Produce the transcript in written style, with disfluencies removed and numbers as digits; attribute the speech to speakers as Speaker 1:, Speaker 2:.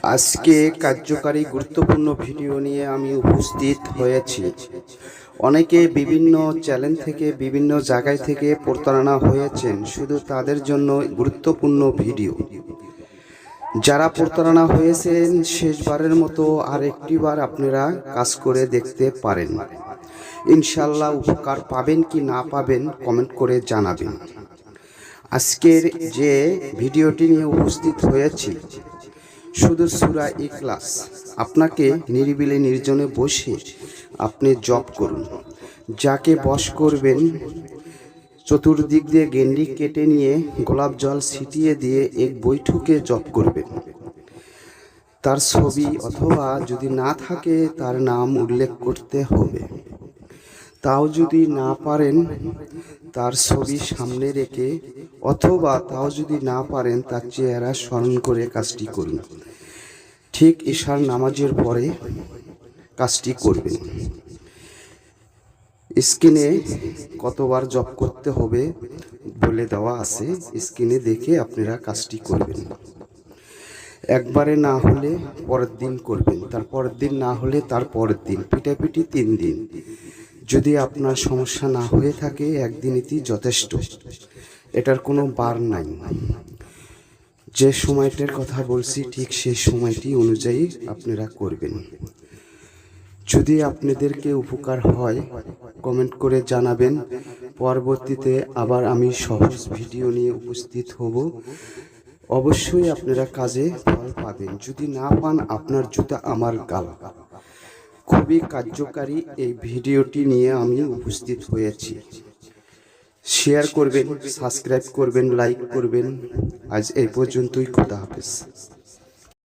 Speaker 1: আজকে কার্যকারী গুরুত্বপূর্ণ ভিডিও নিয়ে আমি উপস্থিত হয়েছি। অনেকে বিভিন্ন চ্যানেল থেকে বিভিন্ন জায়গায় থেকে প্রতারণা হয়েছেন, শুধু তাদের জন্য গুরুত্বপূর্ণ ভিডিও। যারা প্রতারণা হয়েছেন শেষবারের মতো আর একটিবার আপনারা কাজ করে দেখতে পারেন। ইনশাল্লাহ উপকার পাবেন কি না পাবেন কমেন্ট করে জানাবেন। আজকের যে ভিডিওটি নিয়ে উপস্থিত হয়েছি, শুধু সূরা ইখলাস। আপনাকে নিরিবিলি নির্জনে বসে আপনি জপ করুন। যাকে বশ করবেন চতুর্দিক দিয়ে গেন্ডি কেটে নিয়ে গোলাপ জল ছিটিয়ে দিয়ে এক বৈঠকে জপ করবেন। তার ছবি অথবা যদি না থাকে তার নাম উল্লেখ করতে হবে। তাও যদি না পারেন তার ছবি সামনে রেখে অথবা তাও যদি না পারেন তার চেহারা স্মরণ করে কাজটি করুন। ঠিক ঈশার নামাজের পরে কাজটি করবেন। স্ক্রিনে কতবার জপ করতে হবে বলে দেওয়া আছে, স্ক্রিনে দেখে আপনারা কাজটি করবেন। একবারে না হলে পরের দিন করবেন, তার পরের দিন না হলে তার পরের দিন, পিটাপিটি 3 দিন। যদি আপনার সমস্যা না হয়ে থাকে একদিনেই যথেষ্ট, এটার কোনো বার নাই। যে সময়টার কথা বলছি ঠিক সেই সময়টি অনুযায়ী আপনারা করবেন। যদি আপনাদেরকে উপকার হয় কমেন্ট করে জানাবেন। পরবর্তীতে আবার আমি সহজ ভিডিও নিয়ে উপস্থিত হব। অবশ্যই আপনারা কাজে ফল পাবেন। যদি না পান আপনার জুতা আমার গাল। খুবই কার্যকারী এই ভিডিওটি নিয়ে আমি উপস্থিত হয়েছি। শেয়ার করবেন, সাবস্ক্রাইব করবেন, লাইক করবেন। আজ এই পর্যন্তই। খোদা হাফেজ।